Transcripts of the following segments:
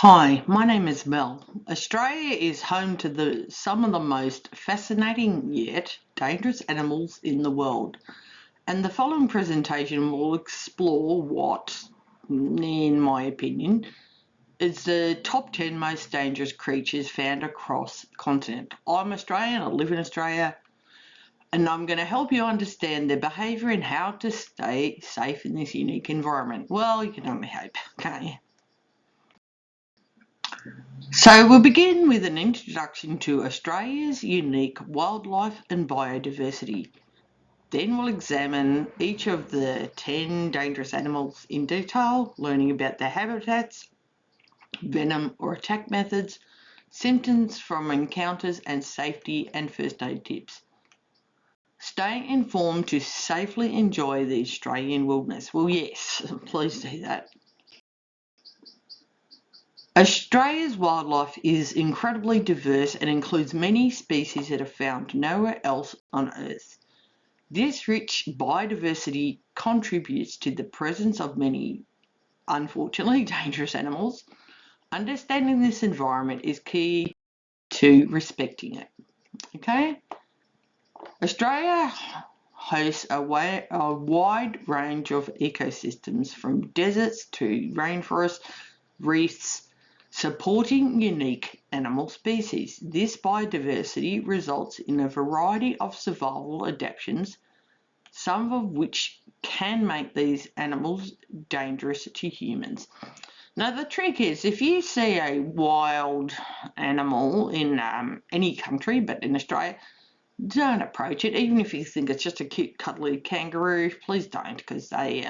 Hi, my name is Mel. Australia is home to some of the most fascinating yet dangerous animals in the world. And the following presentation will explore what, in my opinion, is the top 10 most dangerous creatures found across the continent. I'm Australian, I live in Australia, and I'm going to help you understand their behaviour and how to stay safe in this unique environment. Well, you can only hope, can't you? So we'll begin with an introduction to Australia's unique wildlife and biodiversity. Then we'll examine each of the 10 dangerous animals in detail, learning about their habitats, venom or attack methods, symptoms from encounters, and safety and first aid tips. Staying informed to safely enjoy the Australian wilderness. Well, yes, please do that. Australia's wildlife is incredibly diverse and includes many species that are found nowhere else on Earth. This rich biodiversity contributes to the presence of many, unfortunately, dangerous animals. Understanding this environment is key to respecting it. Okay? Australia hosts a wide range of ecosystems, from deserts to rainforests, reefs, supporting unique animal species. This biodiversity results in a variety of survival adaptations, some of which can make these animals dangerous to humans. Now, the trick is, if you see a wild animal in any country, but in Australia, don't approach it. Even if you think it's just a cute, cuddly kangaroo, please don't, because they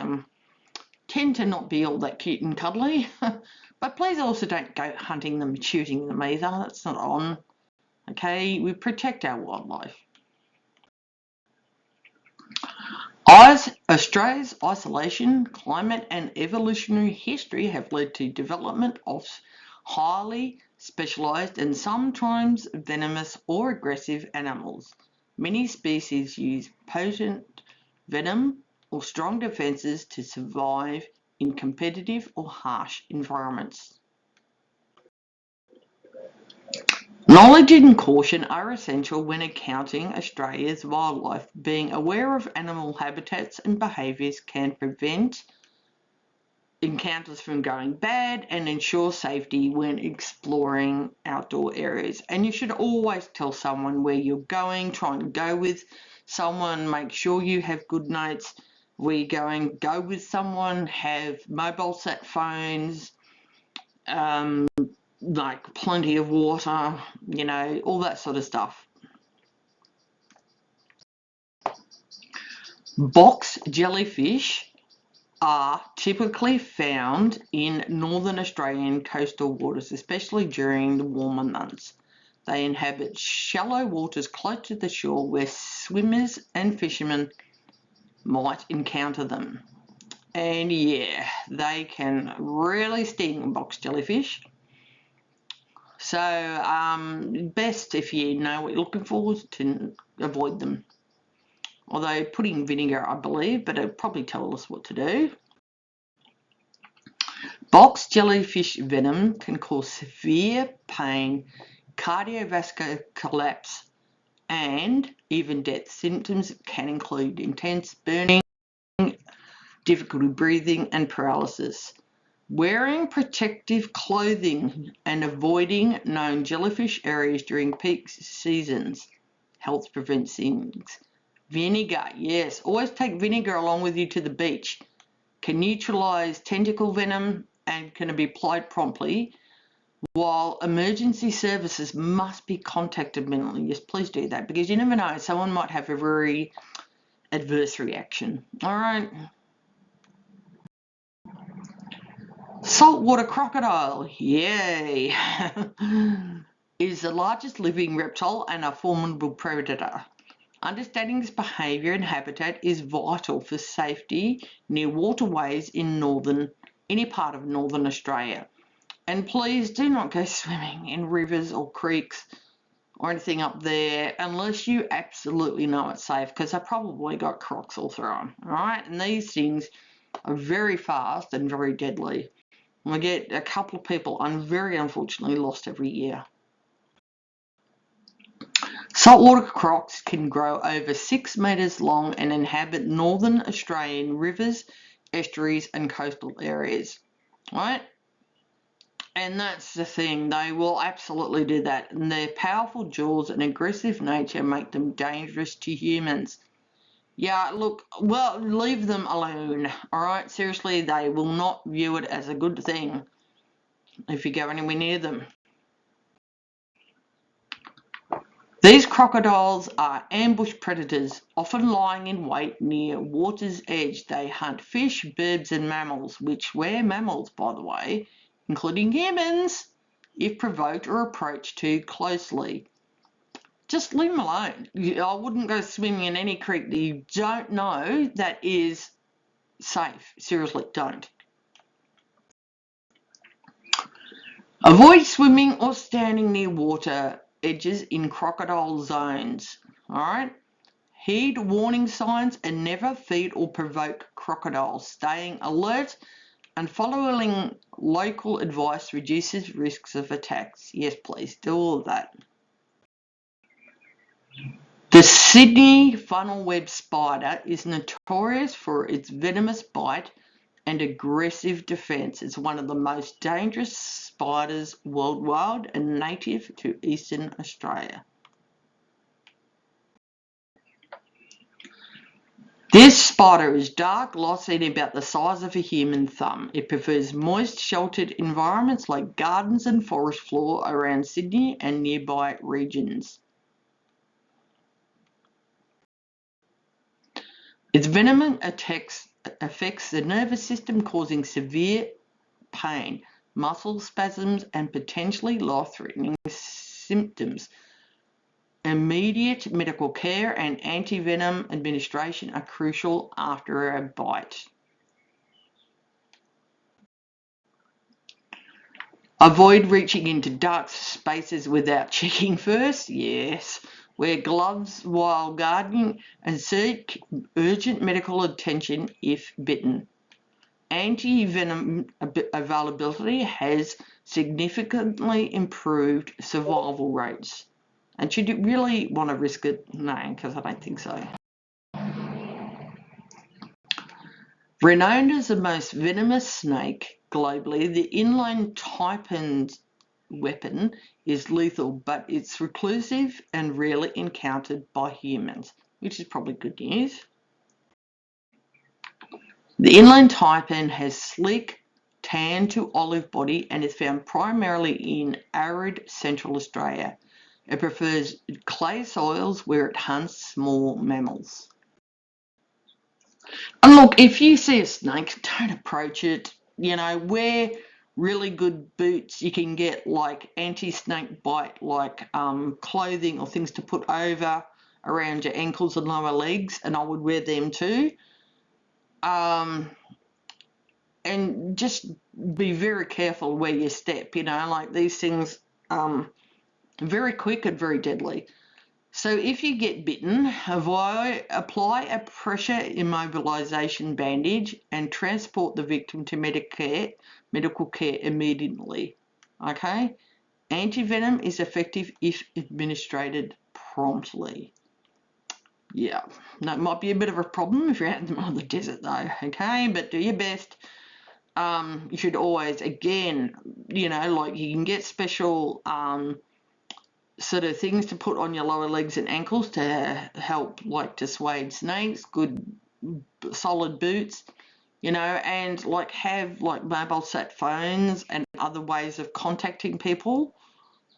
tend to not be all that cute and cuddly. But please also don't go hunting them, shooting them either. That's not on. Okay, we protect our wildlife. Australia's isolation, climate and evolutionary history have led to development of highly specialised and sometimes venomous or aggressive animals. Many species use potent venom or strong defences to survive in competitive or harsh environments. Knowledge and caution are essential when accounting Australia's wildlife. Being aware of animal habitats and behaviours can prevent encounters from going bad and ensure safety when exploring outdoor areas. And you should always tell someone where you're going. Try and go with someone. Make sure you have good notes where you're going. Go with someone. Have mobile set phones. Like plenty of water, all that sort of stuff. Box jellyfish are typically found in northern Australian coastal waters, especially during the warmer months. They inhabit shallow waters close to the shore where swimmers and fishermen might encounter them. And yeah, they can really sting, box jellyfish. So best, if you know what you're looking for, to avoid them. Although putting vinegar, I believe, but it'll probably tell us what to do. Box jellyfish venom can cause severe pain, cardiovascular collapse, and even death. Symptoms can include intense burning, difficulty breathing, and paralysis. Wearing protective clothing and avoiding known jellyfish areas during peak seasons helps prevent things. Vinegar, yes, always take vinegar along with you to the beach. Can neutralise tentacle venom and can be applied promptly, while emergency services must be contacted immediately. Yes, please do that, because you never know, someone might have a very adverse reaction. All right. Saltwater crocodile, yay, is the largest living reptile and a formidable predator. Understanding its behaviour and habitat is vital for safety near waterways in any part of northern Australia. And please do not go swimming in rivers or creeks or anything up there unless you absolutely know it's safe, because they've probably got crocs all through them. All right, and these things are very fast and very deadly. We get a couple of people very unfortunately lost every year. Saltwater crocs can grow over 6 metres long and inhabit northern Australian rivers, estuaries and coastal areas. Right? And that's the thing, they will absolutely do that. And their powerful jaws and aggressive nature make them dangerous to humans. Yeah, look, well, leave them alone, alright? Seriously, they will not view it as a good thing if you go anywhere near them. These crocodiles are ambush predators, often lying in wait near water's edge. They hunt fish, birds and mammals, which we're mammals, by the way, including humans, if provoked or approached too closely. Just leave them alone. I wouldn't go swimming in any creek that you don't know that is safe. Seriously, don't. Avoid swimming or standing near water edges in crocodile zones. Alright? Heed warning signs and never feed or provoke crocodiles. Staying alert and following local advice reduces risks of attacks. Yes, please, do all of that. The Sydney funnel web spider is notorious for its venomous bite and aggressive defence. It's one of the most dangerous spiders worldwide and native to eastern Australia. This spider is dark, glossy, and about the size of a human thumb. It prefers moist, sheltered environments like gardens and forest floor around Sydney and nearby regions. Its venom affects the nervous system, causing severe pain, muscle spasms, and potentially life-threatening symptoms. Immediate medical care and anti-venom administration are crucial after a bite. Avoid reaching into dark spaces without checking first. Yes. Wear gloves while gardening and seek urgent medical attention if bitten. Anti-venom availability has significantly improved survival rates. And should you really want to risk it? No, because I don't think so. Renowned as the most venomous snake globally, the inland taipan weapon is lethal, but it's reclusive and rarely encountered by humans, which is probably good news. The inland taipan has sleek, tan to olive body and is found primarily in arid Central Australia. It prefers clay soils where it hunts small mammals. And look, if you see a snake, don't approach it. You know, wear really good boots. You can get like anti-snake bite, like clothing or things to put over around your ankles and lower legs, and I would wear them too. And just be very careful where you step. You know, like these things, very quick and very deadly. So if you get bitten, apply a pressure immobilization bandage and transport the victim to medical care immediately. Okay? Antivenom is effective if administered promptly. Yeah, that might be a bit of a problem if you're out in the middle of the desert though, okay? But do your best. You should always, again, you know, like you can get special sort of things to put on your lower legs and ankles to help like dissuade snakes, good solid boots, you know, and like have like mobile sat phones and other ways of contacting people,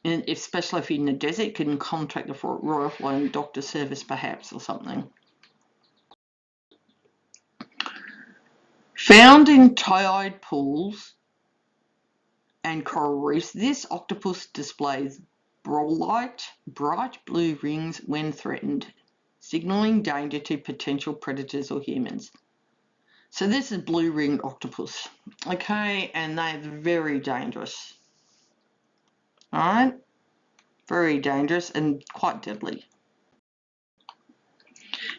and especially if you're in the desert, you can contact the Royal Flying Doctor Service perhaps or something. Found in tide pools and coral reefs, this octopus displays bright blue rings when threatened, signalling danger to potential predators or humans. So this is blue-ringed octopus, okay, and they're very dangerous. All right, very dangerous and quite deadly.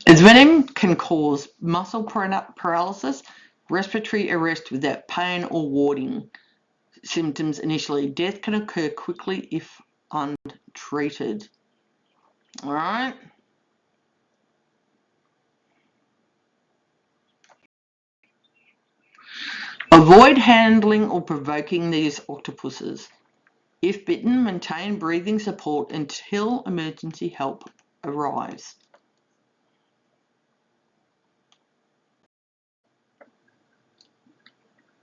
Its venom can cause muscle paralysis, respiratory arrest without pain or warding. symptoms initially. Death can occur quickly if untreated. All right. Avoid handling or provoking these octopuses. If bitten, maintain breathing support until emergency help arrives.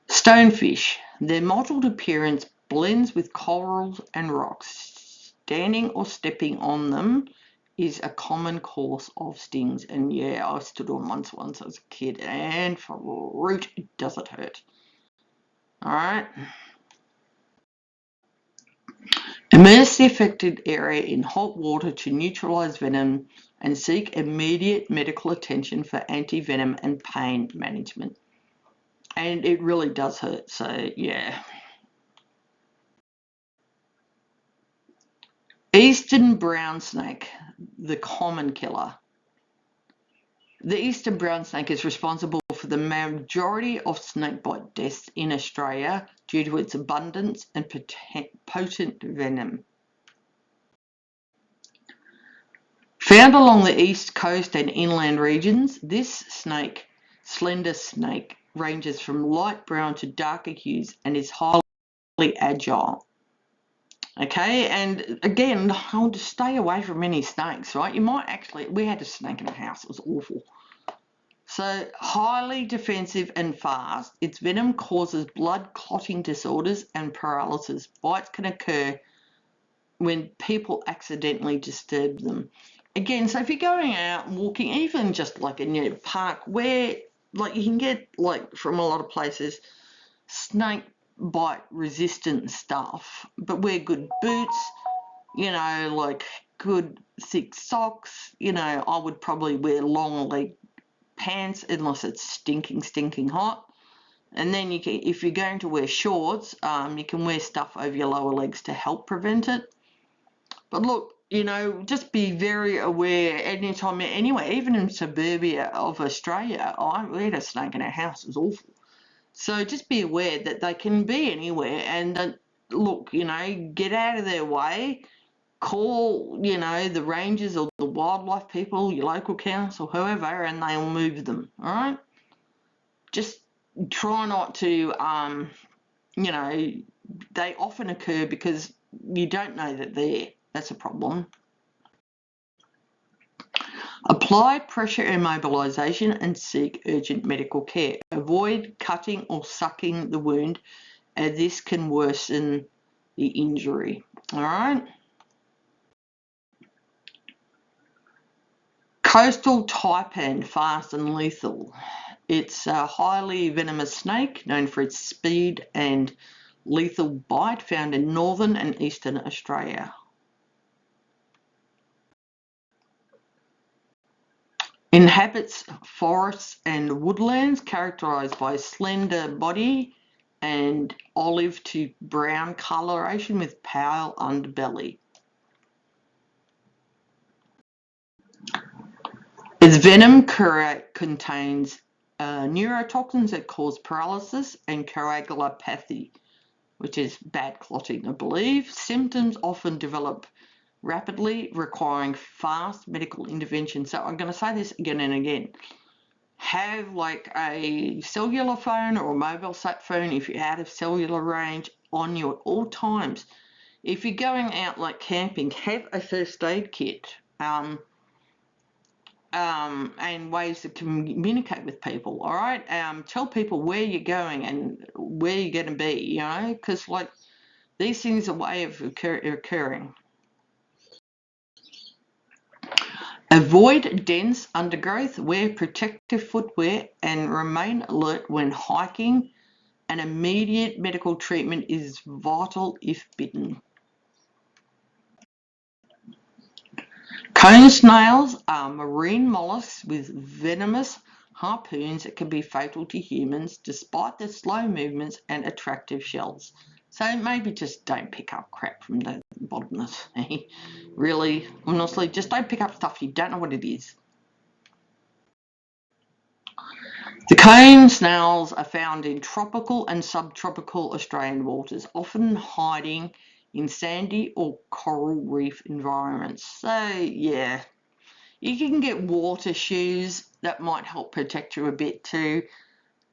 Stonefish. Their mottled appearance blends with corals and rocks. Standing or stepping on them is a common cause of stings. And yeah, I stood on once as a kid, and for root, does it hurt. All right. Immerse the affected area in hot water to neutralize venom and seek immediate medical attention for anti-venom and pain management. And it really does hurt, so yeah. Eastern brown snake, the common killer. The eastern brown snake is responsible for the majority of snakebite deaths in Australia due to its abundance and potent venom. Found along the east coast and inland regions, this snake, slender snake, ranges from light brown to darker hues and is highly agile. Okay, and again, I would stay away from any snakes, right? You might actually, we had a snake in the house, it was awful. So, highly defensive and fast, its venom causes blood clotting disorders and paralysis. Bites can occur when people accidentally disturb them. Again, so if you're going out and walking, even just like in your park, where like you can get like from a lot of places snake bite resistant stuff, but wear good boots, you know, like good thick socks. You know, I would probably wear long leg pants unless it's stinking hot. And then you can, if you're going to wear shorts, you can wear stuff over your lower legs to help prevent it. But look, you know, just be very aware anytime, anywhere, even in suburbia of Australia. We had a snake in our house, it was awful. So just be aware that they can be anywhere, and look, you know, get out of their way, call, you know, the rangers or the wildlife people, your local council, whoever, and they'll move them, all right? Just try not to, you know, they often occur because you don't know that they're there. That's a problem. Apply pressure immobilization and seek urgent medical care. Avoid cutting or sucking the wound, as this can worsen the injury. All right. Coastal taipan, fast and lethal. It's a highly venomous snake known for its speed and lethal bite, found in northern and eastern Australia. Inhabits forests and woodlands characterised by slender body and olive to brown coloration with pale underbelly. Its venom contains neurotoxins that cause paralysis and coagulopathy, which is bad clotting, I believe. Symptoms often develop rapidly, requiring fast medical intervention. So I'm going to say this again and again. Have like a cellular phone or a mobile sat phone if you're out of cellular range on you at all times. If you're going out like camping, have a first aid kit and ways to communicate with people, all right? Tell people where you're going and where you're going to be, you know, because like these things are way of occurring. Avoid dense undergrowth, wear protective footwear, and remain alert when hiking. An immediate medical treatment is vital if bitten. Cone snails are marine mollusks with venomous harpoons that can be fatal to humans despite their slow movements and attractive shells. So maybe just don't pick up crap from the bottom of the sea. Really, honestly, just don't pick up stuff you don't know what it is. The cone snails are found in tropical and subtropical Australian waters, often hiding in sandy or coral reef environments. So yeah, you can get water shoes that might help protect you a bit too.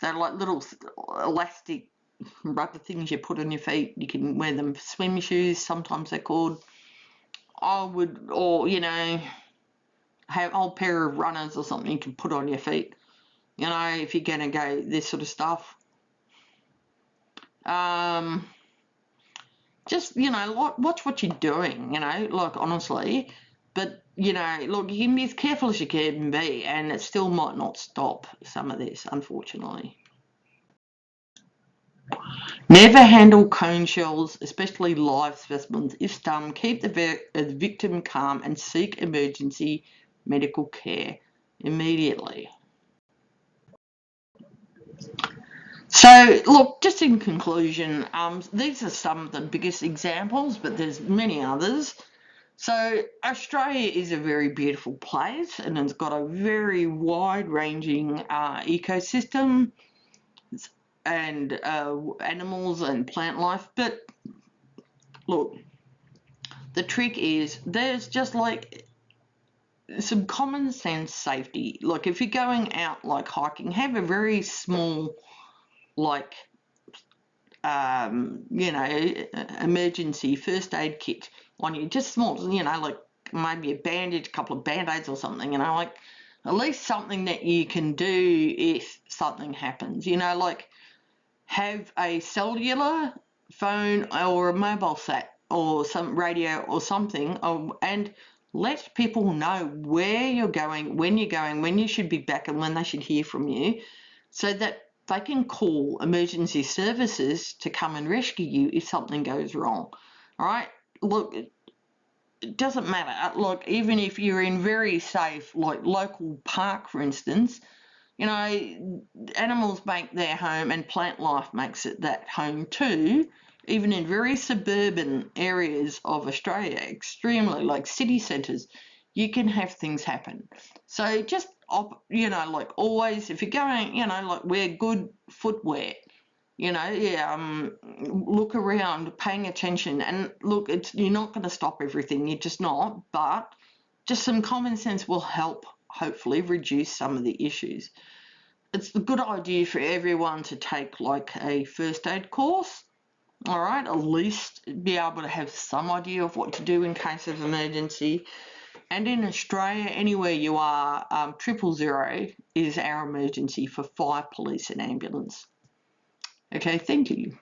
They're like little elastic rubber things you put on your feet. You can wear them for swim shoes, sometimes they're called. Or have an old pair of runners or something you can put on your feet. If you're going to go this sort of stuff. Just, watch what you're doing, honestly. But, look, you can be as careful as you can be, and it still might not stop some of this, unfortunately. Never handle cone shells, especially live specimens. If stung, keep the victim calm and seek emergency medical care immediately. So, look, just in conclusion, these are some of the biggest examples, but there's many others. So, Australia is a very beautiful place and it's got a very wide-ranging ecosystem and animals and plant life. But look, the trick is there's just like some common sense safety. Like if you're going out like hiking, have a very small like emergency first aid kit on you, just small, like maybe a bandage, a couple of band-aids or something, like at least something that you can do if something happens, like have a cellular phone or a mobile set or some radio or something, and let people know where you're going, when you should be back and when they should hear from you, so that they can call emergency services to come and rescue you if something goes wrong. All right, look, it doesn't matter. Like even if you're in very safe, like local park, for instance, animals make their home and plant life makes it that home too, even in very suburban areas of Australia, extremely like city centres, you can have things happen. So just, like always, if you're going, like wear good footwear, look around, paying attention. And look, you're not going to stop everything, you're just not, but just some common sense will help hopefully reduce some of the issues. It's a good idea for everyone to take like a first aid course, all right, at least be able to have some idea of what to do in case of emergency. And in Australia, anywhere you are, 000 is our emergency for fire, police and ambulance. Okay, thank you.